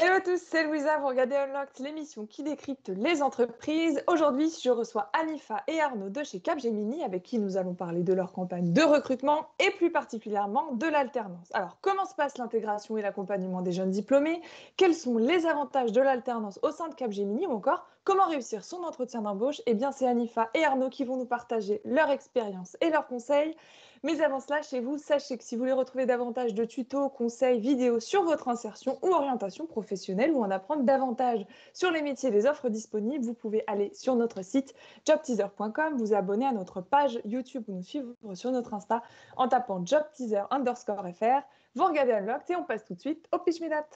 Hello à tous, c'est Louisa, vous regardez Unlocked, l'émission qui décrypte les entreprises. Aujourd'hui, je reçois Anifa et Arnaud de chez Capgemini, avec qui nous allons parler de leur campagne de recrutement et plus particulièrement de l'alternance. Alors, comment se passe l'intégration et l'accompagnement des jeunes diplômés? Quels sont les avantages de l'alternance au sein de Capgemini ou encore comment réussir son entretien d'embauche? Eh bien, c'est Anifa et Arnaud qui vont nous partager leur expérience et leurs conseils. Mais avant cela, chez vous, sachez que si vous voulez retrouver davantage de tutos, conseils, vidéos sur votre insertion ou orientation professionnelle ou en apprendre davantage sur les métiers et les offres disponibles, vous pouvez aller sur notre site jobteaser.com, vous abonner à notre page YouTube ou nous suivre sur notre Insta en tapant jobteaser_fr. Vous regardez Unlocked et on passe tout de suite au Pitch Me That.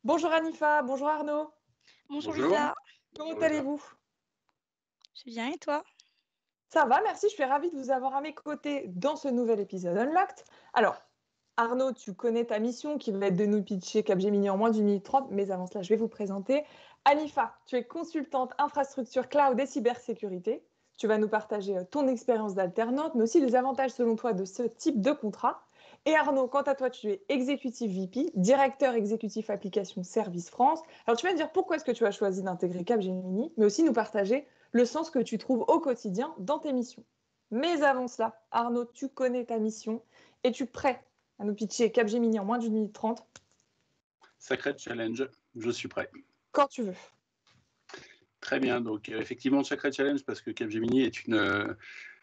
Bonjour Anifa, bonjour Arnaud. Bonjour Lisa. Comment allez-vous? Je viens et toi? Ça va, merci. Je suis ravie de vous avoir à mes côtés dans ce nouvel épisode Unlocked. Alors, Arnaud, tu connais ta mission qui va être de nous pitcher Capgemini en moins d'une minute 30, mais avant cela, je vais vous présenter. Anifa, tu es consultante infrastructure cloud et cybersécurité. Tu vas nous partager ton expérience d'alternante, mais aussi les avantages selon toi de ce type de contrat. Et Arnaud, quant à toi, tu es exécutif VP, directeur exécutif application Service France. Alors, tu vas me dire pourquoi est-ce que tu as choisi d'intégrer Capgemini, mais aussi nous partager le sens que tu trouves au quotidien dans tes missions. Mais avant cela, Arnaud, tu connais ta mission. Es-tu prêt à nous pitcher Capgemini en moins d'une minute 30? Sacré challenge, je suis prêt. Quand tu veux. Très bien, donc effectivement, sacré challenge parce que Capgemini est une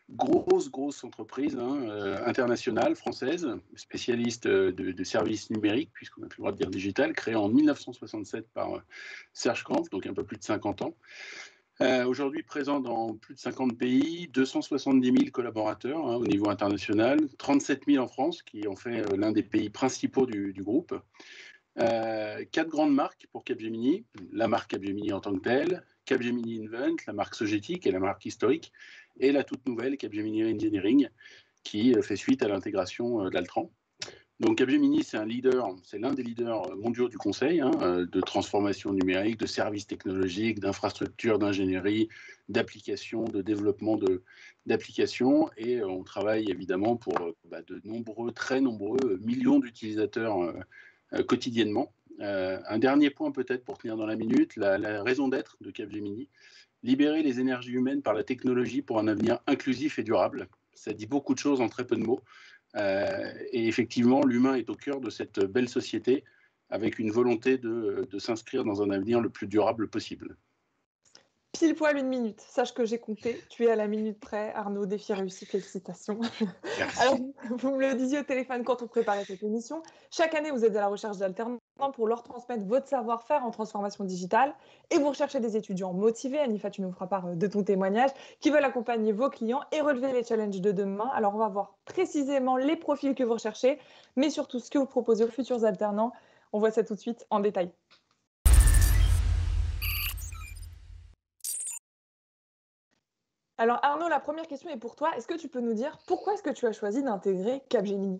grosse entreprise internationale, française, spécialiste de services numériques, puisqu'on n'a plus le droit de dire digital, créée en 1967 par Serge Kampf, donc un peu plus de 50 ans. Aujourd'hui présent dans plus de 50 pays, 270 000 collaborateurs au niveau international, 37 000 en France, qui en fait l'un des pays principaux du groupe. 4 grandes marques pour Capgemini, la marque Capgemini en tant que telle, Capgemini Invent, la marque Sogeti, qui est la marque historique, et la toute nouvelle Capgemini Engineering, qui fait suite à l'intégration d'Altran. Donc Capgemini, c'est l'un des leaders mondiaux du conseil, de transformation numérique, de services technologiques, d'infrastructures, d'ingénierie, d'applications, de développement d'applications. Et on travaille évidemment pour très nombreux millions d'utilisateurs quotidiennement. Un dernier point peut-être pour tenir dans la minute, la raison d'être de Capgemini, libérer les énergies humaines par la technologie pour un avenir inclusif et durable. Ça dit beaucoup de choses en très peu de mots. Et effectivement, l'humain est au cœur de cette belle société avec une volonté de s'inscrire dans un avenir le plus durable possible. Pile poil une minute. Sache que j'ai compté. Tu es à la minute près. Arnaud, défi réussi. Félicitations. Merci. Alors, vous me le disiez au téléphone quand on préparait cette émission. Chaque année, vous êtes à la recherche d'alternants pour leur transmettre votre savoir-faire en transformation digitale. Et vous recherchez des étudiants motivés. Anifa, tu nous feras part de ton témoignage, qui veulent accompagner vos clients et relever les challenges de demain. Alors, on va voir précisément les profils que vous recherchez, mais surtout ce que vous proposez aux futurs alternants. On voit ça tout de suite en détail. Alors Arnaud, la première question est pour toi. Est-ce que tu peux nous dire pourquoi est-ce que tu as choisi d'intégrer Capgemini?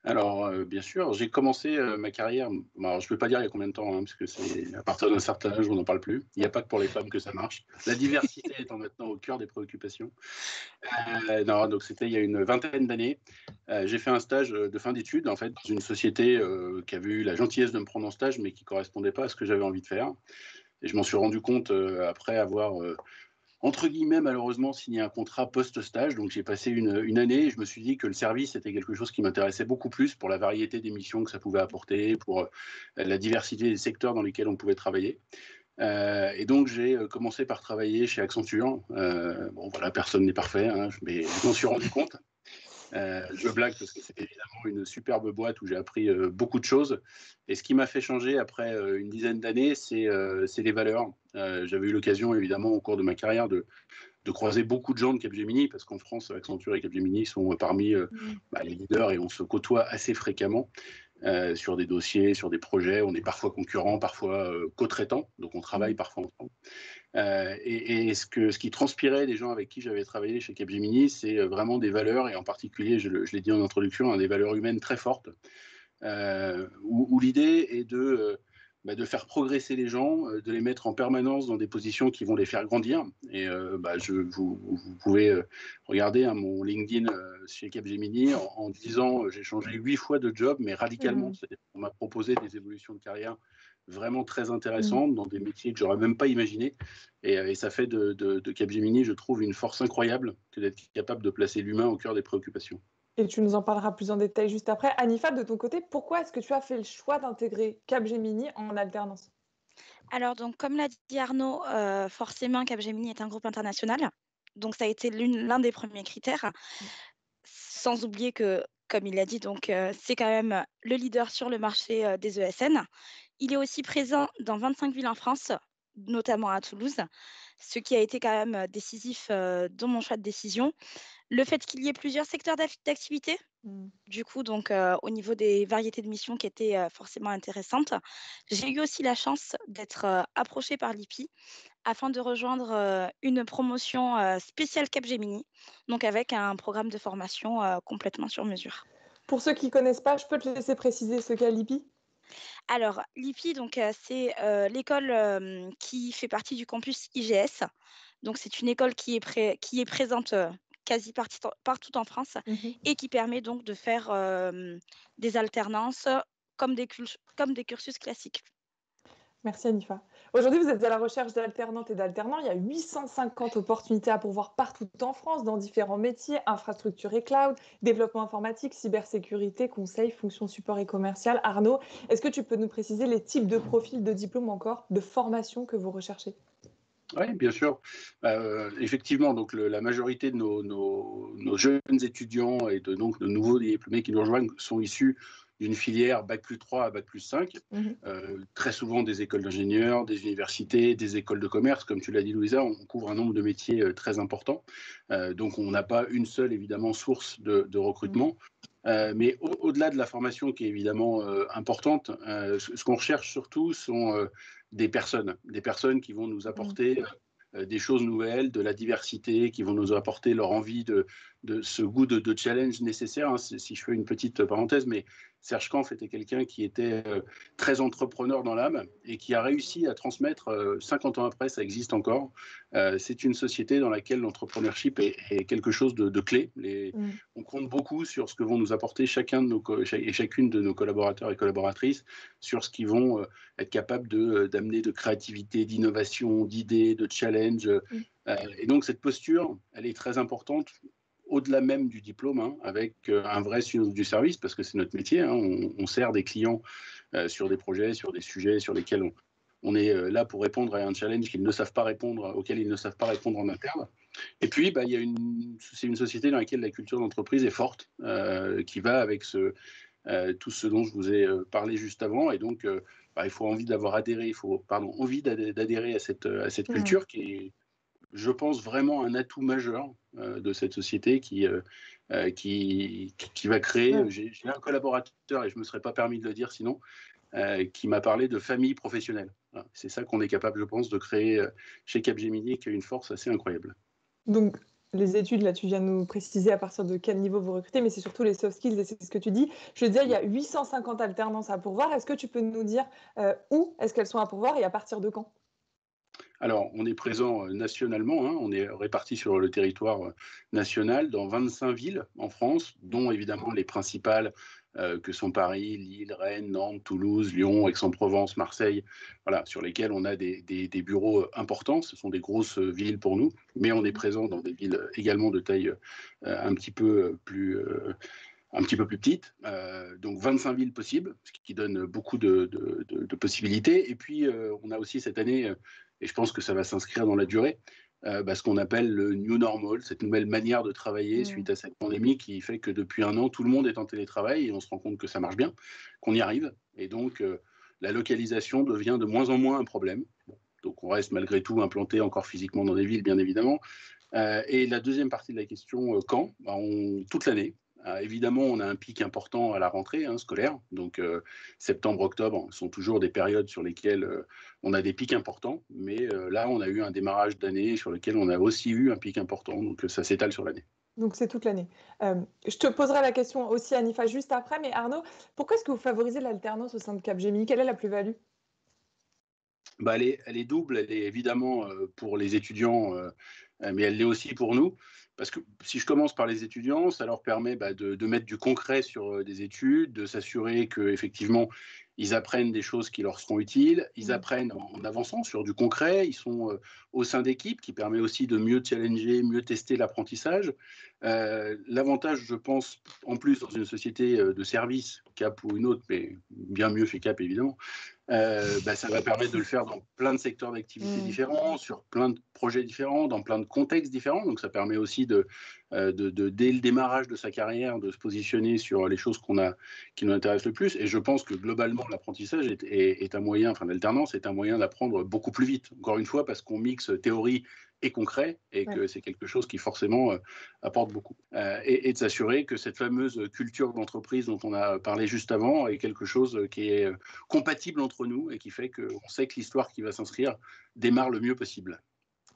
Alors, bien sûr, j'ai commencé ma carrière, alors, je ne peux pas dire il y a combien de temps, parce que c'est à partir d'un certain âge, on n'en parle plus. Il n'y a pas que pour les femmes que ça marche. La diversité étant maintenant au cœur des préoccupations. Non, donc c'était il y a une vingtaine d'années. J'ai fait un stage de fin d'études, en fait, dans une société qui avait eu la gentillesse de me prendre en stage, mais qui ne correspondait pas à ce que j'avais envie de faire. Et je m'en suis rendu compte après avoir entre guillemets, malheureusement, signé un contrat post-stage. Donc, j'ai passé une année et je me suis dit que le service était quelque chose qui m'intéressait beaucoup plus pour la variété des missions que ça pouvait apporter, pour la diversité des secteurs dans lesquels on pouvait travailler. Et donc, j'ai commencé par travailler chez Accenture. Bon, voilà, personne n'est parfait, mais je m'en suis rendu compte. Je blague parce que c'est évidemment une superbe boîte où j'ai appris beaucoup de choses. Et ce qui m'a fait changer après une dizaine d'années, c'est les valeurs. J'avais eu l'occasion, évidemment, au cours de ma carrière, de croiser beaucoup de gens de Capgemini, parce qu'en France, Accenture et Capgemini sont parmi les leaders et on se côtoie assez fréquemment sur des dossiers, sur des projets. On est parfois concurrents, parfois co-traitants, donc on travaille parfois ensemble. Et ce qui transpirait des gens avec qui j'avais travaillé chez Capgemini, c'est vraiment des valeurs, et en particulier, je l'ai dit en introduction, des valeurs humaines très fortes, où l'idée est de faire progresser les gens, de les mettre en permanence dans des positions qui vont les faire grandir. Et vous pouvez regarder mon LinkedIn chez Capgemini. En 10 ans, j'ai changé 8 fois de job, mais radicalement. C'est-à-dire qu'on m'a proposé des évolutions de carrière vraiment très intéressantes dans des métiers que j'aurais même pas imaginés. Et ça fait de Capgemini, je trouve, une force incroyable que d'être capable de placer l'humain au cœur des préoccupations. Et tu nous en parleras plus en détail juste après. Anifa, de ton côté, pourquoi est-ce que tu as fait le choix d'intégrer Capgemini en alternance? Alors, donc, comme l'a dit Arnaud, forcément, Capgemini est un groupe international. Donc, ça a été l'un des premiers critères. Sans oublier que, comme il l'a dit, donc, c'est quand même le leader sur le marché des ESN. Il est aussi présent dans 25 villes en France, notamment à Toulouse, ce qui a été quand même décisif dans mon choix de décision. Le fait qu'il y ait plusieurs secteurs d'activité, du coup, donc au niveau des variétés de missions qui étaient forcément intéressantes. J'ai eu aussi la chance d'être approchée par l'IPI afin de rejoindre une promotion spéciale Capgemini, donc avec un programme de formation complètement sur mesure. Pour ceux qui ne connaissent pas, je peux te laisser préciser ce qu'est l'IPI? Alors, l'IPI, donc, c'est l'école qui fait partie du campus IGS. Donc, c'est une école qui est présente quasi partout en France et qui permet donc de faire des alternances comme des cursus classiques. Merci Anifa. Aujourd'hui, vous êtes à la recherche d'alternantes et d'alternants. Il y a 850 opportunités à pourvoir partout en France dans différents métiers, infrastructure et cloud, développement informatique, cybersécurité, conseil, fonction support et commercial. Arnaud, est-ce que tu peux nous préciser les types de profils, de diplômes encore, de formation que vous recherchez? Oui, bien sûr. Effectivement, donc la majorité de nos jeunes étudiants et donc de nouveaux diplômés qui nous rejoignent sont issus d'une filière Bac+3 à Bac+5, très souvent des écoles d'ingénieurs, des universités, des écoles de commerce. Comme tu l'as dit, Louisa, on couvre un nombre de métiers très important. Donc, on n'a pas une seule, évidemment, source de recrutement. Mais au-delà de la formation qui est évidemment importante, ce qu'on recherche surtout sont des personnes qui vont nous apporter des choses nouvelles, de la diversité, qui vont nous apporter leur envie de ce goût de challenge nécessaire. Hein. Si je fais une petite parenthèse, mais Serge Kampf était quelqu'un qui était très entrepreneur dans l'âme et qui a réussi à transmettre, 50 ans après, ça existe encore. C'est une société dans laquelle l'entrepreneurship est quelque chose de clé. On compte beaucoup sur ce que vont nous apporter chacune de nos collaborateurs et collaboratrices, sur ce qu'ils vont être capables d'amener de créativité, d'innovation, d'idées, de challenge. Et donc cette posture, elle est très importante au-delà même du diplôme, hein, avec un vrai sens du service, parce que c'est notre métier. Hein, on sert des clients sur des projets, sur des sujets sur lesquels on est là pour répondre à un challenge auquel ils ne savent pas répondre en interne. Et puis, c'est une société dans laquelle la culture d'entreprise est forte, qui va avec tout ce dont je vous ai parlé juste avant. Et donc, il faut envie d'adhérer à cette culture qui est, je pense, vraiment un atout majeur de cette société qui va créer. J'ai un collaborateur, et je ne me serais pas permis de le dire sinon, qui m'a parlé de famille professionnelle. Voilà. C'est ça qu'on est capable, je pense, de créer chez Capgemini, qui a une force assez incroyable. Donc, les études, là, tu viens de nous préciser à partir de quel niveau vous recrutez, mais c'est surtout les soft skills et c'est ce que tu dis. Je veux dire, il y a 850 alternances à pourvoir. Est-ce que tu peux nous dire où est-ce qu'elles sont à pourvoir et à partir de quand? Alors, on est présent nationalement, hein, on est répartis sur le territoire national dans 25 villes en France, dont évidemment les principales que sont Paris, Lille, Rennes, Nantes, Toulouse, Lyon, Aix-en-Provence, Marseille, voilà, sur lesquelles on a des bureaux importants. Ce sont des grosses villes pour nous, mais on est présent dans des villes également de taille un petit peu plus petites. Donc 25 villes possibles, ce qui donne beaucoup de possibilités. Et puis, on a aussi cette année, et je pense que ça va s'inscrire dans la durée, ce qu'on appelle le new normal, cette nouvelle manière de travailler suite à cette pandémie qui fait que depuis un an, tout le monde est en télétravail et on se rend compte que ça marche bien, qu'on y arrive. Et donc, la localisation devient de moins en moins un problème. Donc, on reste malgré tout implanté encore physiquement dans des villes, bien évidemment. Et la deuxième partie de la question, quand? Toute l'année. Évidemment, on a un pic important à la rentrée scolaire. Donc, septembre, octobre sont toujours des périodes sur lesquelles on a des pics importants. Mais là, on a eu un démarrage d'année sur lequel on a aussi eu un pic important. Donc, ça s'étale sur l'année. Donc, c'est toute l'année. Je te poserai la question aussi, Anifa, juste après. Mais Arnaud, pourquoi est-ce que vous favorisez l'alternance au sein de Capgemini? Quelle est la plus-value? elle est double. Elle est évidemment pour les étudiants, mais elle l'est aussi pour nous. Parce que si je commence par les étudiants, ça leur permet de mettre du concret sur des études, de s'assurer qu'effectivement, ils apprennent des choses qui leur seront utiles, ils apprennent en avançant sur du concret, ils sont au sein d'équipes, qui permet aussi de mieux challenger, mieux tester l'apprentissage. L'avantage, je pense, en plus, dans une société de service, Cap ou une autre, mais bien mieux chez Cap, évidemment, ça va permettre de le faire dans plein de secteurs d'activité différents, sur plein de projets différents, dans plein de contextes différents. Donc, ça permet aussi dès le démarrage de sa carrière, de se positionner sur les choses qui nous intéressent le plus. Et je pense que globalement, l'apprentissage est un moyen, enfin l'alternance est un moyen d'apprendre beaucoup plus vite. Encore une fois, parce qu'on mixe théorie et concret, et que c'est quelque chose qui forcément apporte beaucoup. Et de s'assurer que cette fameuse culture d'entreprise dont on a parlé juste avant est quelque chose qui est compatible entre nous et qui fait qu'on sait que l'histoire qui va s'inscrire démarre le mieux possible.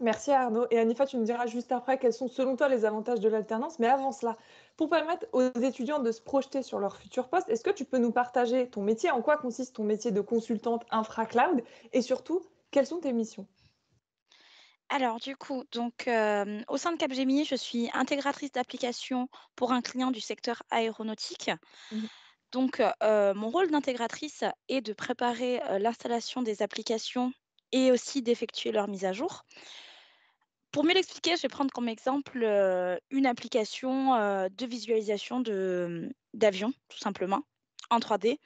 Merci Arnaud. Et Anifa, tu nous diras juste après quels sont selon toi les avantages de l'alternance. Mais avant cela, pour permettre aux étudiants de se projeter sur leur futur poste, est-ce que tu peux nous partager ton métier? En quoi consiste ton métier de consultante infra-cloud? Et surtout, quelles sont tes missions? Alors du coup, donc au sein de Capgemini, je suis intégratrice d'applications pour un client du secteur aéronautique. Donc mon rôle d'intégratrice est de préparer l'installation des applications et aussi d'effectuer leur mise à jour. Pour mieux l'expliquer, je vais prendre comme exemple une application de visualisation d'avion, tout simplement, en 3D.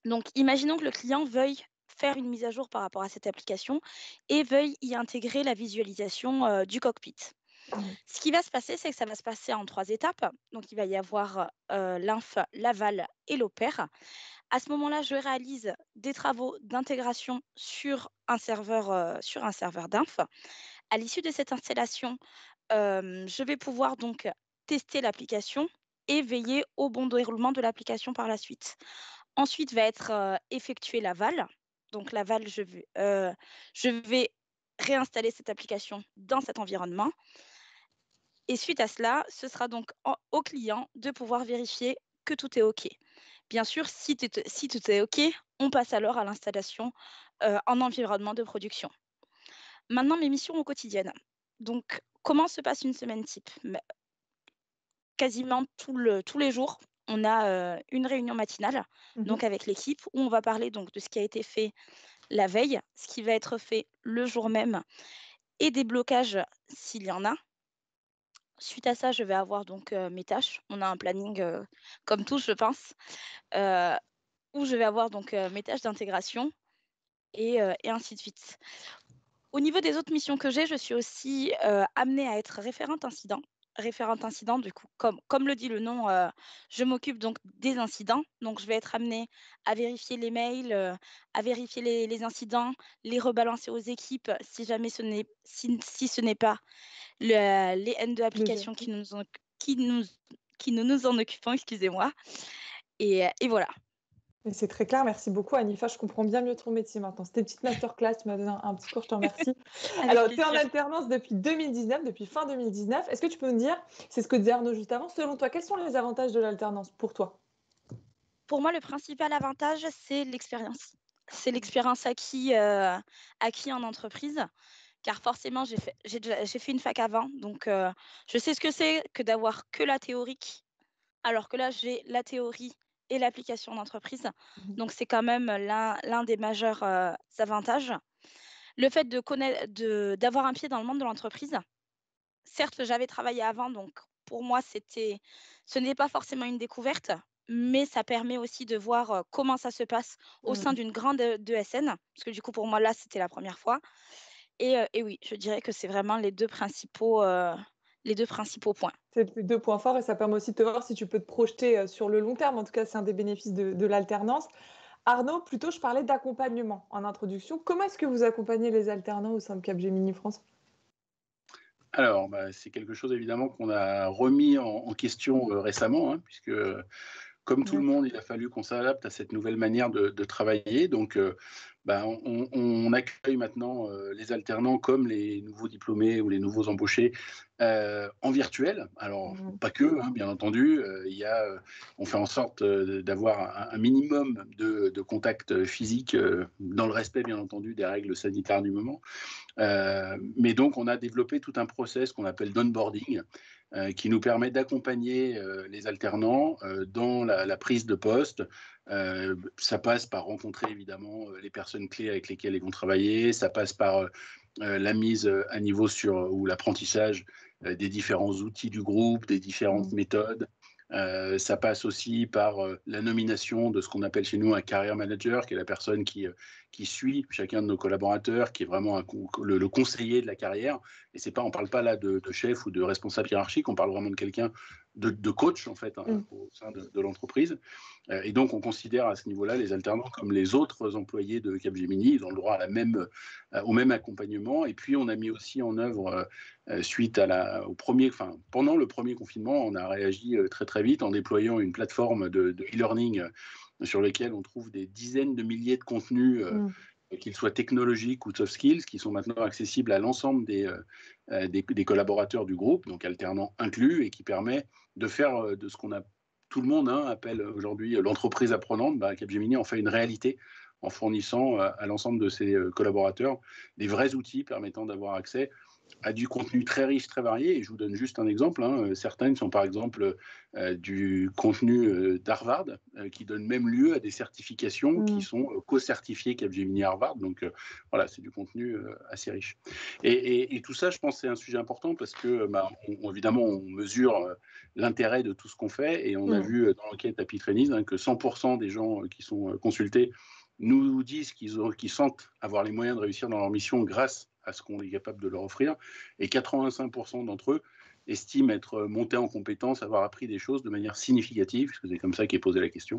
Donc, imaginons que le client veuille faire une mise à jour par rapport à cette application et veuille y intégrer la visualisation du cockpit. Ce qui va se passer, c'est que ça va se passer en 3 étapes. Donc, il va y avoir l'inf, l'aval et l'opère. À ce moment-là, je réalise des travaux d'intégration sur un serveur d'inf. À l'issue de cette installation, je vais pouvoir donc tester l'application et veiller au bon déroulement de l'application par la suite. Ensuite va être effectué l'aval. Donc l'aval, je vais réinstaller cette application dans cet environnement. Et suite à cela, ce sera donc au client de pouvoir vérifier que tout est OK. Bien sûr, si tout est OK, on passe alors à l'installation en environnement de production. Maintenant, mes missions au quotidien. Donc, comment se passe une semaine type? Quasiment tous les jours, on a une réunion matinale, donc avec l'équipe, où on va parler donc de ce qui a été fait la veille, ce qui va être fait le jour même et des blocages s'il y en a. Suite à ça, je vais avoir donc mes tâches. On a un planning comme tous, je pense, euh, où je vais avoir donc mes tâches d'intégration et ainsi de suite. Au niveau des autres missions que j'ai, je suis aussi amenée à être référente incident. Référente incident, du coup, comme le dit le nom, je m'occupe donc des incidents. Donc, je vais être amenée à vérifier les mails, à vérifier les incidents, les rebalancer aux équipes si jamais si ce n'est pas les N2 applications qui nous en occupons, excusez-moi. Et voilà. C'est très clair, merci beaucoup Anifa, je comprends bien mieux ton métier maintenant. C'était une petite masterclass, tu m'as donné un petit cours, je te remercie. Alors, tu es en alternance depuis 2019, depuis fin 2019. Est-ce que tu peux me dire, c'est ce que disait Arnaud juste avant, selon toi, quels sont les avantages de l'alternance pour toi? Pour moi, le principal avantage, c'est l'expérience. C'est l'expérience acquise en entreprise, car forcément, j'ai fait une fac avant, donc je sais ce que c'est que d'avoir que la théorique, alors que là, j'ai la théorie et l'application d'entreprise. Donc, c'est quand même l'un des majeurs avantages. Le fait d'avoir un pied dans le monde de l'entreprise. Certes, j'avais travaillé avant, donc pour moi, ce n'est pas forcément une découverte, mais ça permet aussi de voir comment ça se passe au sein d'une grande ESN, parce que du coup, pour moi, là, c'était la première fois. Et oui, je dirais que c'est vraiment les deux principaux points. C'est les 2 points forts et ça permet aussi de te voir si tu peux te projeter sur le long terme. En tout cas, c'est un des bénéfices de l'alternance. Arnaud, plutôt, je parlais d'accompagnement en introduction. Comment est-ce que vous accompagnez les alternants au sein de Capgemini France? Alors, c'est quelque chose évidemment qu'on a remis en question récemment, hein, puisque comme tout le monde, il a fallu qu'on s'adapte à cette nouvelle manière de travailler. Donc, on accueille maintenant les alternants comme les nouveaux diplômés ou les nouveaux embauchés en virtuel. Alors, pas que, hein, bien entendu. On fait en sorte d'avoir un minimum de contact physique dans le respect, bien entendu, des règles sanitaires du moment. Mais donc, on a développé tout un process qu'on appelle d'onboarding qui nous permet d'accompagner les alternants dans la prise de poste. Ça passe par rencontrer évidemment les personnes clés avec lesquelles ils vont travailler. Ça passe par la mise à niveau ou l'apprentissage des différents outils du groupe, des différentes méthodes. Ça passe aussi par la nomination de ce qu'on appelle chez nous un career manager, qui est la personne qui suit chacun de nos collaborateurs, qui est vraiment le conseiller de la carrière. Et on ne parle pas là de chef ou de responsable hiérarchique, on parle vraiment de quelqu'un de coach en fait au sein de l'entreprise. Et donc on considère à ce niveau-là les alternants comme les autres employés de Capgemini. Ils ont le droit au même accompagnement. Et puis on a mis aussi en œuvre suite pendant le premier confinement, on a réagi très très vite en déployant une plateforme de e-learning sur laquelle on trouve des dizaines de milliers de contenus, qu'ils soient technologiques ou soft skills, qui sont maintenant accessibles à l'ensemble des collaborateurs du groupe, donc alternants inclus, et qui permet de faire de ce qu'on a tout le monde appelle aujourd'hui l'entreprise apprenante. Capgemini en fait une réalité en fournissant à l'ensemble de ses collaborateurs des vrais outils permettant d'avoir accès à du contenu très riche, très varié. Et je vous donne juste un exemple. Certaines sont par exemple du contenu d'Harvard qui donne même lieu à des certifications qui sont co-certifiées Capgemini Harvard. Donc voilà, c'est du contenu assez riche. Et tout ça, je pense, c'est un sujet important parce que évidemment, on mesure l'intérêt de tout ce qu'on fait et on a vu dans l'enquête Happy Trainees que 100% des gens qui sont consultés nous disent qu'ils sentent avoir les moyens de réussir dans leur mission grâce à ce qu'on est capable de leur offrir. Et 85% d'entre eux estiment être montés en compétence, avoir appris des choses de manière significative, parce que c'est comme ça qu'est posée la question.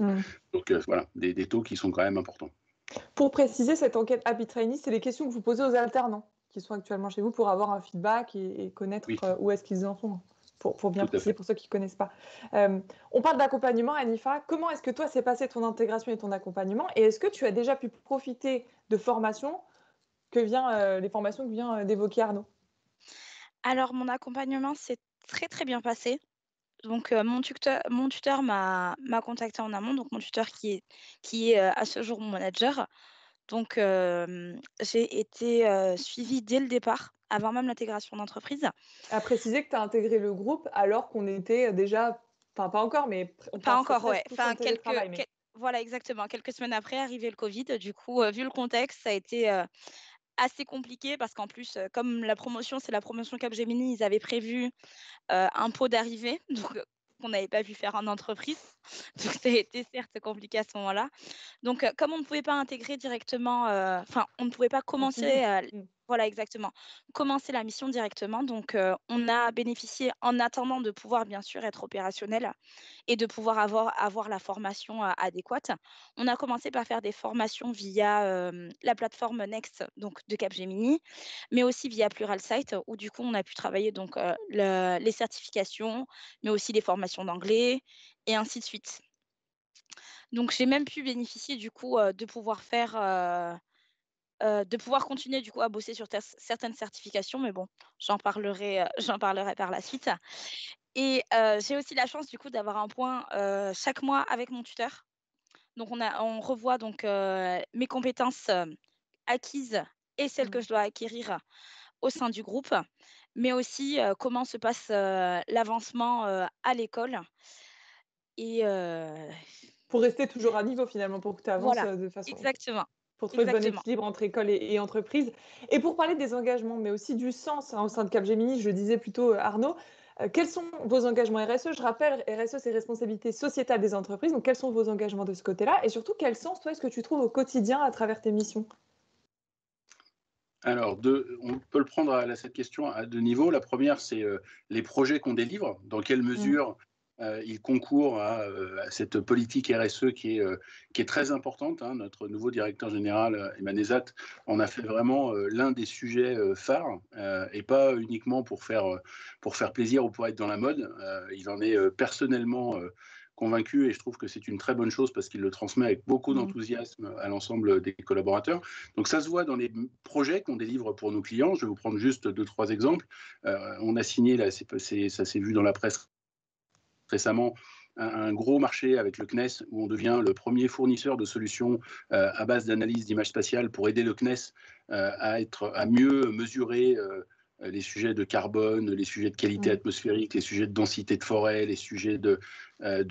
Donc voilà, des taux qui sont quand même importants. Pour préciser, cette enquête Happy Trainees, c'est les questions que vous posez aux alternants qui sont actuellement chez vous pour avoir un feedback et connaître où est-ce qu'ils en sont. Pour bien préciser, pour ceux qui ne connaissent pas. On parle d'accompagnement, Anifa. Comment est-ce que toi, s'est passé ton intégration et ton accompagnement? Et est-ce que tu as déjà pu profiter de formations les formations que vient d'évoquer Arnaud? Alors, mon accompagnement s'est très, très bien passé. Donc, mon tuteur m'a contacté en amont, donc mon tuteur qui est à ce jour mon manager. Donc, j'ai été suivie dès le départ, avant même l'intégration d'entreprise. À préciser que tu as intégré le groupe alors qu'on était déjà, enfin pas encore, mais pas encore, ouais. Enfin, voilà, exactement. Quelques semaines après, arrivait le Covid. Du coup, vu le contexte, ça a été assez compliqué parce qu'en plus, comme c'est la promotion Capgemini, ils avaient prévu un pot d'arrivée, donc qu'on n'avait pas pu faire en entreprise. Donc, ça a été certes compliqué à ce moment-là. Donc, comme on ne pouvait pas intégrer directement, on ne pouvait pas commencer, voilà, exactement, commencer la mission directement. Donc, on a bénéficié, en attendant de pouvoir bien sûr être opérationnel et de pouvoir avoir la formation adéquate. On a commencé par faire des formations via la plateforme Next, donc de Capgemini, mais aussi via Pluralsight, où du coup on a pu travailler donc les certifications, mais aussi les formations d'anglais et ainsi de suite. Donc j'ai même pu bénéficier du coup de pouvoir de pouvoir continuer du coup à bosser sur certaines certifications, mais bon, j'en parlerai par la suite. Et j'ai aussi la chance du coup d'avoir un point chaque mois avec mon tuteur. Donc on revoit donc mes compétences acquises et celles que je dois acquérir au sein du groupe, mais aussi comment se passe l'avancement à l'école. Et pour rester toujours à niveau finalement, pour que tu avances voilà, de façon... exactement. Pour trouver le bon équilibre entre école et entreprise. Et pour parler des engagements, mais aussi du sens au sein de Capgemini, je le disais plutôt Arnaud, quels sont vos engagements RSE? Je rappelle, RSE, c'est responsabilité sociétale des entreprises. Donc, quels sont vos engagements de ce côté-là? Et surtout, quel sens, toi, est-ce que tu trouves au quotidien à travers tes missions? Alors, on peut le prendre cette question à deux niveaux. La première, c'est les projets qu'on délivre, dans quelle mesure ils concourent à cette politique RSE qui est très importante. Notre nouveau directeur général, Emmanuel Ezat, en a fait vraiment l'un des sujets phares, et pas uniquement pour faire plaisir ou pour être dans la mode. Il en est personnellement convaincu et je trouve que c'est une très bonne chose parce qu'il le transmet avec beaucoup d'enthousiasme à l'ensemble des collaborateurs. Donc ça se voit dans les projets qu'on délivre pour nos clients. Je vais vous prendre juste 2-3 exemples. On a signé, là, ça s'est vu dans la presse récemment, un gros marché avec le CNES où on devient le premier fournisseur de solutions à base d'analyse d'images spatiales pour aider le CNES à mieux mesurer les sujets de carbone, les sujets de qualité atmosphérique, les sujets de densité de forêt, les sujets de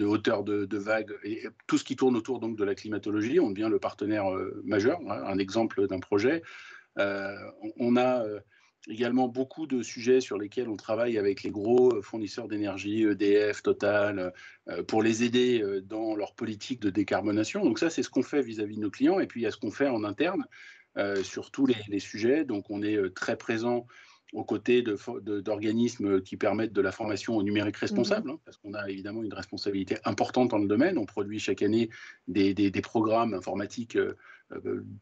hauteur de vagues, et tout ce qui tourne autour donc, de la climatologie. On devient le partenaire majeur, un exemple d'un projet. On a également beaucoup de sujets sur lesquels on travaille avec les gros fournisseurs d'énergie, EDF, Total, pour les aider dans leur politique de décarbonation. Donc ça, c'est ce qu'on fait vis-à-vis de nos clients. Et puis, il y a ce qu'on fait en interne sur tous les sujets. Donc, on est très présent aux côtés d'organismes qui permettent de la formation au numérique responsable, parce qu'on a évidemment une responsabilité importante dans le domaine. On produit chaque année des programmes informatiques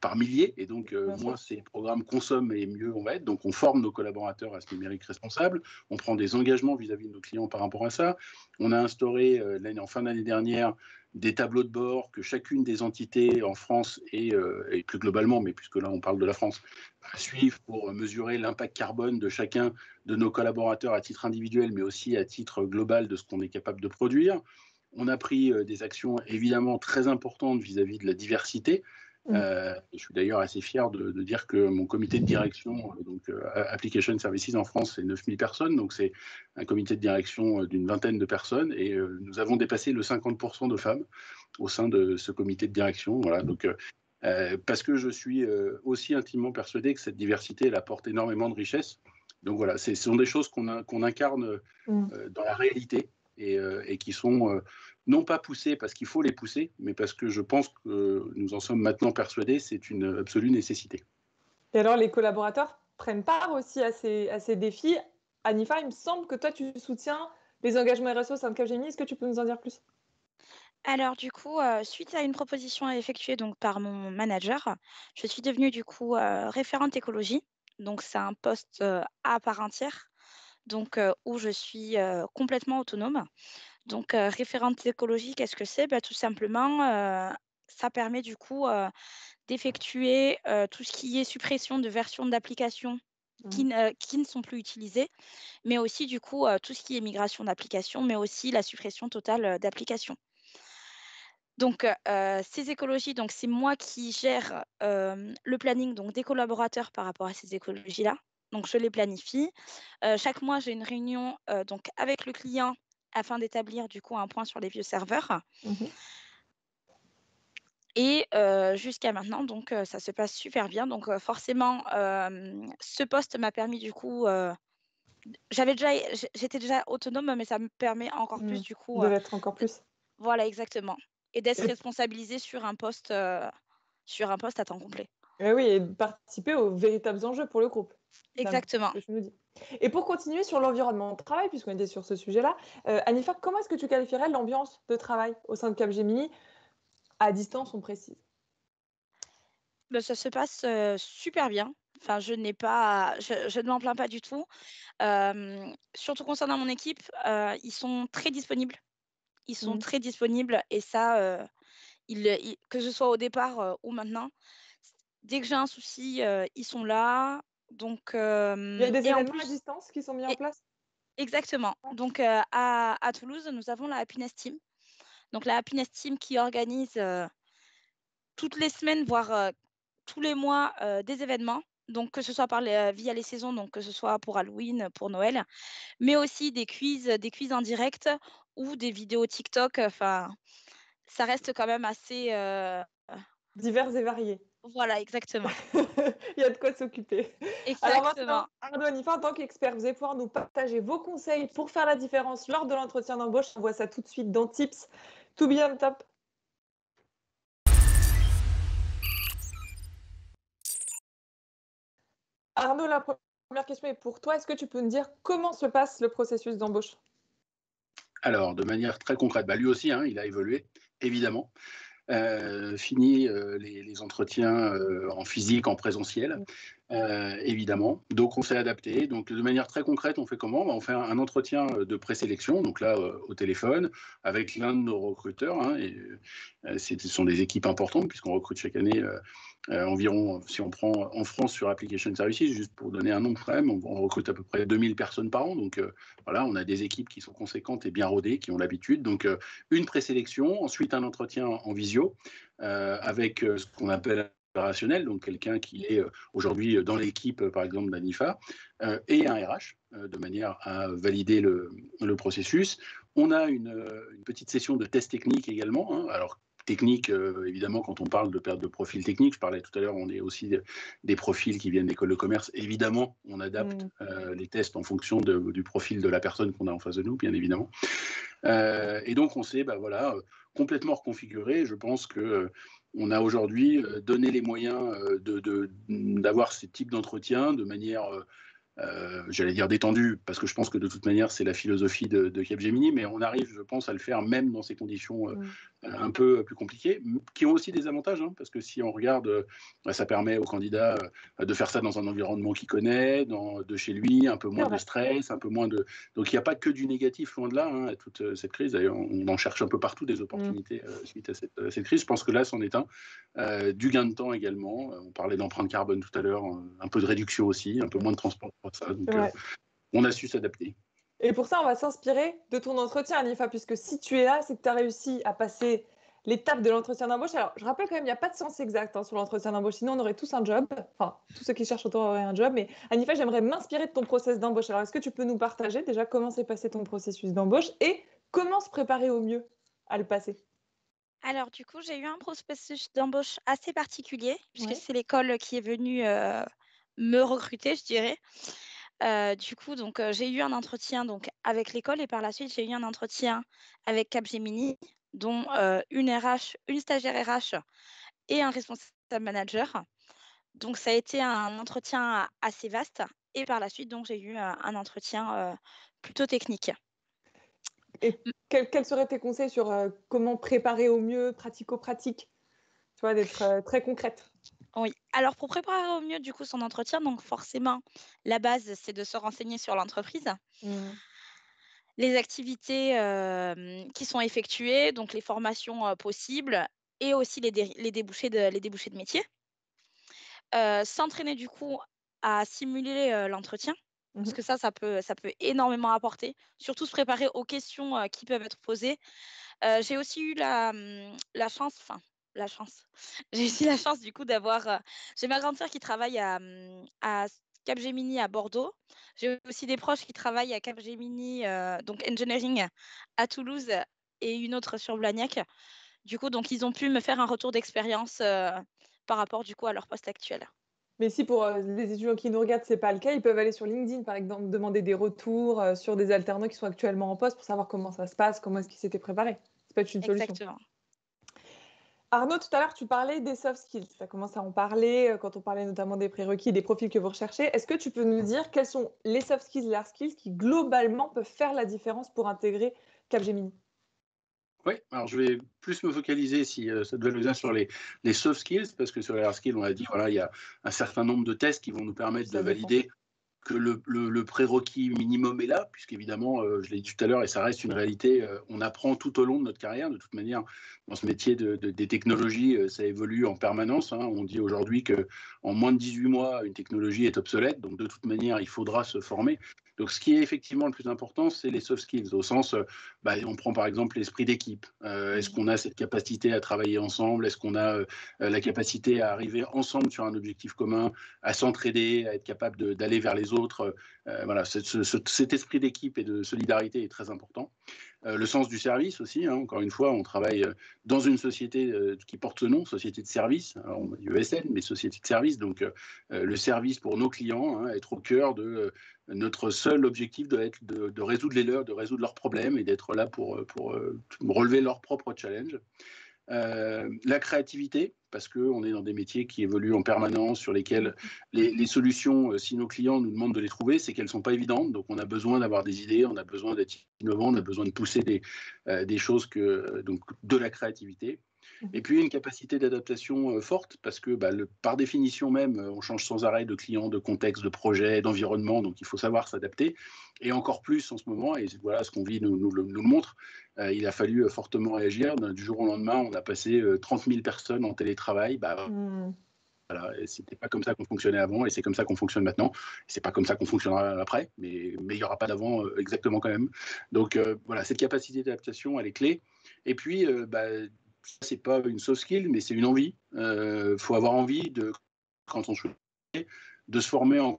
par milliers, et donc moins ces programmes consomment et mieux on va être. Donc on forme nos collaborateurs à ce numérique responsable, on prend des engagements vis-à-vis de nos clients par rapport à ça. On a instauré en fin d'année dernière des tableaux de bord que chacune des entités en France et plus globalement, mais puisque là on parle de la France, suivent pour mesurer l'impact carbone de chacun de nos collaborateurs à titre individuel, mais aussi à titre global de ce qu'on est capable de produire. On a pris des actions évidemment très importantes vis-à-vis de la diversité. Je suis d'ailleurs assez fier de dire que mon comité de direction, donc Application Services en France, c'est 9000 personnes, donc c'est un comité de direction d'une vingtaine de personnes, et nous avons dépassé le 50% de femmes au sein de ce comité de direction. Voilà, donc parce que je suis aussi intimement persuadé que cette diversité, elle apporte énormément de richesse. Donc voilà, ce sont des choses qu'on incarne dans la réalité et qui sont non pas poussées parce qu'il faut les pousser, mais parce que je pense que nous en sommes maintenant persuadés, c'est une absolue nécessité. Et alors, les collaborateurs prennent part aussi à ces défis. Anifa, il me semble que toi, tu soutiens les engagements RSE au sein de Capgemini. Est-ce que tu peux nous en dire plus? Alors du coup, suite à une proposition effectuée donc par mon manager, je suis devenue du coup, référente écologie. Donc c'est un poste, à part entière, donc où je suis, complètement autonome. Donc référente écologie, qu'est-ce que c'est? Bah, tout simplement, ça permet du coup, d'effectuer, tout ce qui est suppression de versions d'applications qui ne sont plus utilisées, mais aussi du coup, tout ce qui est migration d'applications, mais aussi la suppression totale, d'applications. Donc, ces écologies, donc c'est moi qui gère, le planning donc des collaborateurs par rapport à ces écologies-là. Donc je les planifie. Chaque mois, j'ai une réunion, donc avec le client afin d'établir du coup un point sur les vieux serveurs et jusqu'à maintenant donc ça se passe super bien. Donc forcément, ce poste m'a permis du coup, j'étais déjà autonome, mais ça me permet encore plus du coup, De l'être encore plus. voilà exactement, et d'être Et, responsabilisée sur un poste à temps complet. et oui, et de participer aux véritables enjeux pour le groupe. Exactement. Ce que je me dis. Et pour continuer sur l'environnement de travail, puisqu'on était sur ce sujet-là, Anifa, comment est-ce que tu qualifierais l'ambiance de travail au sein de Capgemini? À distance, on précise. Bah, ça se passe, super bien. Enfin, je ne m'en plains pas du tout. Surtout concernant mon équipe, ils sont très disponibles. Ils sont très disponibles et ça, que ce soit au départ, ou maintenant, dès que j'ai un souci, ils sont là. Donc, Il y a des et en événements à plus distance qui sont mis en et place? exactement. Donc, à Toulouse, nous avons la Happiness Team. Donc la Happiness Team qui organise, toutes les semaines, voire, tous les mois, des événements. Donc que ce soit via les saisons, donc que ce soit pour Halloween, pour Noël, mais aussi des quiz en direct ou des vidéos TikTok, enfin, ça reste quand même assez, Divers et variés. voilà, exactement. Il y a de quoi s'occuper. Alors maintenant, Exactement. Arnaud, Anifa, en tant qu'expert, vous allez pouvoir nous partager vos conseils pour faire la différence lors de l'entretien d'embauche. On voit ça tout de suite dans Tips to be on top. Arnaud, la première question est pour toi. Est-ce que tu peux nous dire comment se passe le processus d'embauche? Alors, de manière très concrète, lui aussi, il a évolué, évidemment. Fini les entretiens en physique, en présentiel. évidemment. Donc, on s'est adapté. Donc, de manière très concrète, on fait comment? On fait un entretien de présélection, donc là, au téléphone, avec l'un de nos recruteurs. Hein, et, ce sont des équipes importantes, puisqu'on recrute chaque année environ, si on prend en France sur Application Services, juste pour donner un nombre quand même, on recrute à peu près 2000 personnes par an. Donc, voilà, on a des équipes qui sont conséquentes et bien rodées, qui ont l'habitude. Donc, une présélection, ensuite un entretien en visio, avec ce qu'on appelle opérationnel, donc quelqu'un qui est aujourd'hui dans l'équipe, par exemple, d'Anifa, et un RH, de manière à valider le processus. On a une petite session de test technique également. Hein. Alors, technique, évidemment, quand on parle de perte de profil technique, je parlais tout à l'heure, on est aussi des profils qui viennent d'écoles de commerce. Évidemment, on adapte les tests en fonction du profil de la personne qu'on a en face de nous, bien évidemment. Et donc, on s'est complètement reconfiguré. Je pense que on a aujourd'hui donné les moyens d'avoir ces types d'entretiens de manière, j'allais dire détendue, parce que je pense que de toute manière, c'est la philosophie de Capgemini, mais on arrive, je pense, à le faire même dans ces conditions un peu plus compliquées, qui ont aussi des avantages, hein, parce que si on regarde, ça permet au candidat de faire ça dans un environnement qu'il connaît, de chez lui, un peu moins de stress, un peu moins de... Donc, il n'y a pas que du négatif, loin de là, hein, à toute cette crise. D'ailleurs, on en cherche un peu partout des opportunités suite à cette crise. Je pense que là, c'en est un. Du gain de temps également. On parlait d'empreinte carbone tout à l'heure, un peu de réduction aussi, un peu moins de transport pour ça. Donc, on a su s'adapter. Et pour ça, on va s'inspirer de ton entretien, Anifa, puisque si tu es là, c'est que tu as réussi à passer l'étape de l'entretien d'embauche. Alors, je rappelle quand même, il n'y a pas de science exacte sur l'entretien d'embauche, sinon on aurait tous un job. Enfin, tous ceux qui cherchent autant auraient un job. Mais Anifa, j'aimerais m'inspirer de ton process d'embauche. Alors, est-ce que tu peux nous partager déjà comment s'est passé ton processus d'embauche et comment se préparer au mieux à le passer? Alors, du coup, j'ai eu un processus d'embauche assez particulier, puisque c'est l'école qui est venue me recruter, je dirais. Du coup, donc, j'ai eu un entretien donc, avec l'école et par la suite, j'ai eu un entretien avec Capgemini, dont une stagiaire RH et un responsable manager. Donc, ça a été un entretien assez vaste et par la suite, donc, j'ai eu un entretien plutôt technique. Et quels seraient tes conseils sur comment préparer au mieux, pratico-pratique, tu vois, d'être très concrète? Oui. Alors, pour préparer au mieux, du coup, son entretien, donc forcément, la base, c'est de se renseigner sur l'entreprise, les activités qui sont effectuées, donc les formations possibles et aussi les débouchés de métier. S'entraîner, du coup, à simuler l'entretien, parce que ça peut énormément apporter, surtout se préparer aux questions qui peuvent être posées. J'ai aussi eu la chance, j'ai aussi la chance du coup d'avoir, j'ai ma grande sœur qui travaille à Capgemini à Bordeaux. J'ai aussi des proches qui travaillent à Capgemini, donc engineering à Toulouse et une autre sur Blagnac. Du coup, donc ils ont pu me faire un retour d'expérience, par rapport du coup à leur poste actuel. Mais si pour les étudiants qui nous regardent, ce n'est pas le cas, ils peuvent aller sur LinkedIn, par exemple, demander des retours sur des alternants qui sont actuellement en poste pour savoir comment ça se passe, comment est-ce qu'ils s'étaient préparés. Ça peut être une solution. Exactement. Arnaud, tout à l'heure, tu parlais des soft skills. Tu as commencé à en parler quand on parlait notamment des prérequis, des profils que vous recherchez. Est-ce que tu peux nous dire quels sont les soft skills et les hard skills qui, globalement, peuvent faire la différence pour intégrer Capgemini? Oui, alors je vais plus me focaliser, si ça te va, Louisa, sur les soft skills, parce que sur les hard skills, on a dit, voilà, il y a un certain nombre de tests qui vont nous permettre de valider que le prérequis minimum est là, puisqu'évidemment, je l'ai dit tout à l'heure, et ça reste une réalité, on apprend tout au long de notre carrière. De toute manière, dans ce métier des technologies, ça évolue en permanence. Hein. On dit aujourd'hui qu'en moins de 18 mois, une technologie est obsolète, donc de toute manière, il faudra se former. Donc, ce qui est effectivement le plus important, c'est les soft skills, au sens, on prend par exemple l'esprit d'équipe. Est-ce qu'on a cette capacité à travailler ensemble? Est-ce qu'on a la capacité à arriver ensemble sur un objectif commun, à s'entraider, à être capable d'aller vers les autres? Voilà, cet esprit d'équipe et de solidarité est très important. Le sens du service aussi, hein, encore une fois, on travaille dans une société qui porte ce nom, société de service, alors on dit ESN, mais société de service, donc le service pour nos clients, hein, être au cœur de notre seul objectif doit être de résoudre les leurs, de résoudre leurs problèmes et d'être là pour relever leurs propres challenges. La créativité, parce qu'on est dans des métiers qui évoluent en permanence, sur lesquels les solutions, si nos clients nous demandent de les trouver, c'est qu'elles ne sont pas évidentes. Donc, on a besoin d'avoir des idées, on a besoin d'être innovant, on a besoin de pousser des choses, donc de la créativité. Et puis une capacité d'adaptation forte, parce que par définition même, on change sans arrêt de client, de contexte, de projet, d'environnement, donc il faut savoir s'adapter. Et encore plus en ce moment, et voilà ce qu'on vit nous le montre, il a fallu fortement réagir. Du jour au lendemain, on a passé 30 000 personnes en télétravail. Voilà, c'était pas comme ça qu'on fonctionnait avant, et c'est comme ça qu'on fonctionne maintenant. C'est pas comme ça qu'on fonctionnera après, mais il y aura pas d'avant exactement quand même. Donc voilà, cette capacité d'adaptation, elle est clé. Et puis, c'est pas une soft skill, mais c'est une envie. Faut avoir envie quand on choisit, de se former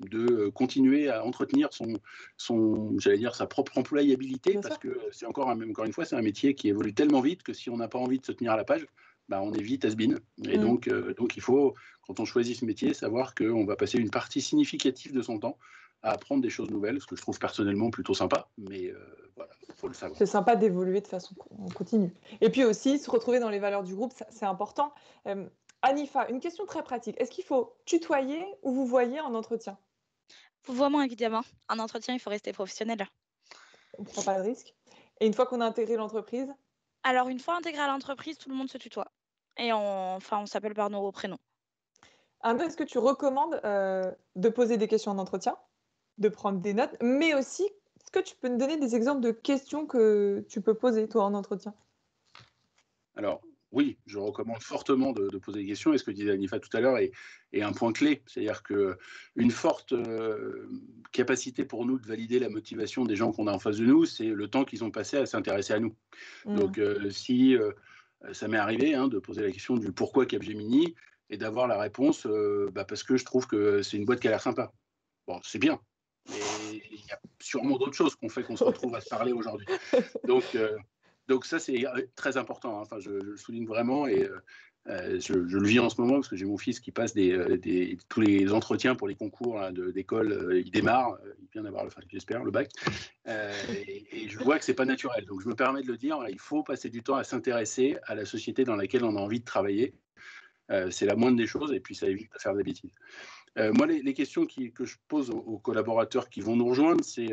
de continuer à entretenir j'allais dire, sa propre employabilité, parce que c'est encore une fois, c'est un métier qui évolue tellement vite que si on n'a pas envie de se tenir à la page, on est vite has-been. Et donc, il faut, quand on choisit ce métier, savoir qu'on va passer une partie significative de son temps à apprendre des choses nouvelles, ce que je trouve personnellement plutôt sympa, mais voilà, il faut le savoir. C'est sympa d'évoluer de façon continue. Et puis aussi, se retrouver dans les valeurs du groupe, c'est important. Anifa, une question très pratique. Est-ce qu'il faut tutoyer ou vous voyez en entretien? Vouvoiement, évidemment. En entretien, il faut rester professionnel. On ne prend pas de risque. Et une fois qu'on a intégré l'entreprise? Alors, une fois intégré à l'entreprise, tout le monde se tutoie. Et on s'appelle par nos prénoms. Arnaud, est-ce que tu recommandes de poser des questions en entretien, de prendre des notes, mais aussi, est-ce que tu peux me donner des exemples de questions que tu peux poser, toi, en entretien? Alors, oui, je recommande fortement de poser des questions, et ce que disait Anifa tout à l'heure est un point clé. C'est-à-dire qu'une forte capacité pour nous de valider la motivation des gens qu'on a en face de nous, c'est le temps qu'ils ont passé à s'intéresser à nous. Donc, si ça m'est arrivé de poser la question du pourquoi Capgemini et d'avoir la réponse parce que je trouve que c'est une boîte qui a l'air sympa. Bon, c'est bien, mais il y a sûrement d'autres choses qu'on fait qu'on se retrouve à se parler aujourd'hui. Donc ça, c'est très important. Enfin, je le souligne vraiment, et je le vis en ce moment parce que j'ai mon fils qui passe tous les entretiens pour les concours d'école. Il démarre, il vient d'avoir, j'espère, le bac. Et je vois que c'est pas naturel. Donc je me permets de le dire, il faut passer du temps à s'intéresser à la société dans laquelle on a envie de travailler. C'est la moindre des choses, et puis ça évite de faire des bêtises. Moi, les questions que je pose aux collaborateurs qui vont nous rejoindre, c'est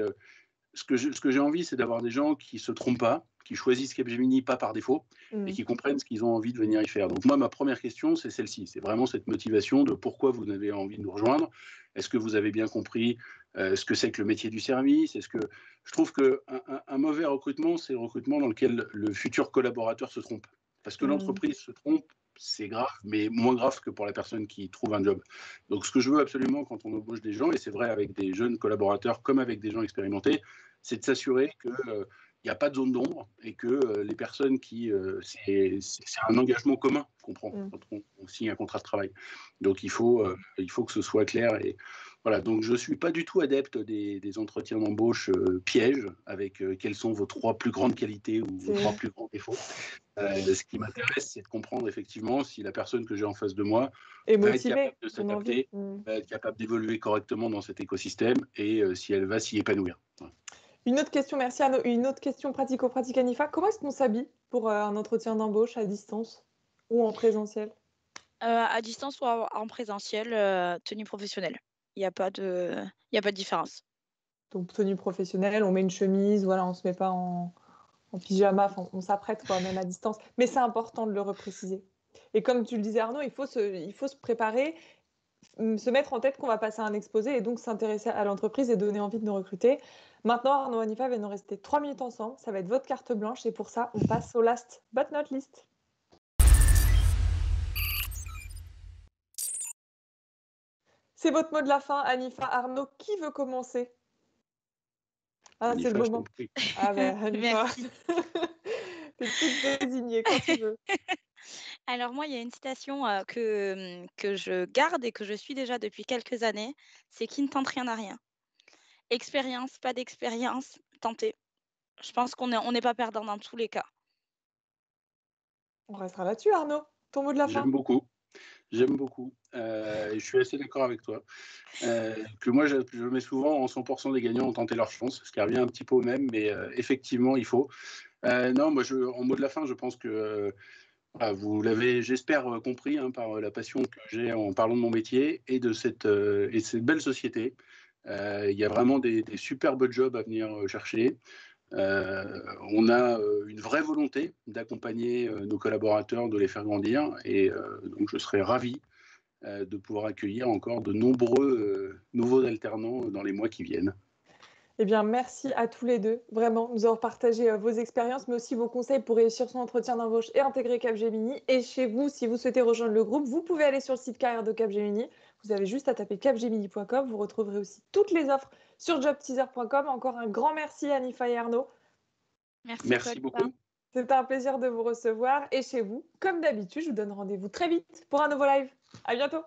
ce que j'ai envie, c'est d'avoir des gens qui ne se trompent pas, qui choisissent Capgemini pas par défaut, et qui comprennent ce qu'ils ont envie de venir y faire. Donc moi, ma première question, c'est celle-ci. C'est vraiment cette motivation de pourquoi vous avez envie de nous rejoindre. Est-ce que vous avez bien compris ce que c'est que le métier du service? Je trouve qu'un mauvais recrutement, c'est le recrutement dans lequel le futur collaborateur se trompe. Parce que l'entreprise se trompe, c'est grave, mais moins grave que pour la personne qui trouve un job. Donc ce que je veux absolument quand on embauche des gens, et c'est vrai avec des jeunes collaborateurs comme avec des gens expérimentés, c'est de s'assurer qu'il n'y a pas de zone d'ombre, et que les personnes c'est un engagement commun qu'on prend quand on signe un contrat de travail. Donc il faut que ce soit clair. Et voilà, donc je ne suis pas du tout adepte des entretiens d'embauche pièges avec quelles sont vos 3 plus grandes qualités ou vos 3 plus grands défauts. Ce qui m'intéresse, c'est de comprendre effectivement si la personne que j'ai en face de moi va être capable de s'adapter, va être capable d'évoluer correctement dans cet écosystème, et si elle va s'y épanouir. Voilà. Une autre question, merci Arnaud. Une autre question pratico-pratique, Anifa. Comment est-ce qu'on s'habille pour un entretien d'embauche à distance ou en présentiel? À distance ou en présentiel, tenue professionnelle. Il n'y a pas de différence. Donc, tenue professionnelle, on met une chemise, voilà, on ne se met pas en pyjama, on s'apprête quoi, même à distance. Mais c'est important de le repréciser. Et comme tu le disais Arnaud, il faut se préparer, se mettre en tête qu'on va passer un exposé et donc s'intéresser à l'entreprise et donner envie de nous recruter. Maintenant, Arnaud, Anifa va nous rester 3 minutes ensemble. Ça va être votre carte blanche, et pour ça, on passe au last but not least. C'est votre mot de la fin, Anifa. Arnaud, qui veut commencer? Anifa, c'est le moment. Anifa. Merci. T'es toute désignée quand tu veux. Alors moi, il y a une citation que je garde et que je suis déjà depuis quelques années. C'est qui ne tente rien n'a rien. Expérience, pas d'expérience, tenter. Je pense qu'on n'est pas perdant dans tous les cas. On restera là-dessus, Arnaud. Ton mot de la fin? J'aime beaucoup. Et je suis assez d'accord avec toi. Que moi, je mets souvent en 100% des gagnants ont tenté leur chance, ce qui revient un petit peu au même, mais effectivement, il faut. Non, moi, en mot de la fin, je pense que vous l'avez, j'espère, compris par la passion que j'ai en parlant de mon métier et de cette belle société. Il y a vraiment des superbes jobs à venir chercher. On a une vraie volonté d'accompagner nos collaborateurs, de les faire grandir, et donc je serais ravi de pouvoir accueillir encore de nombreux nouveaux alternants dans les mois qui viennent. Eh bien, merci à tous les deux, vraiment, nous avoir partagé vos expériences, mais aussi vos conseils pour réussir son entretien d'embauche et intégrer Capgemini. Et chez vous, si vous souhaitez rejoindre le groupe, vous pouvez aller sur le site carrière de Capgemini. Vous avez juste à taper capgemini.com. Vous retrouverez aussi toutes les offres sur jobteaser.com. Encore un grand merci à Anifa et Arnaud. Merci beaucoup. C'était un plaisir de vous recevoir. Et chez vous, comme d'habitude, je vous donne rendez-vous très vite pour un nouveau live. À bientôt.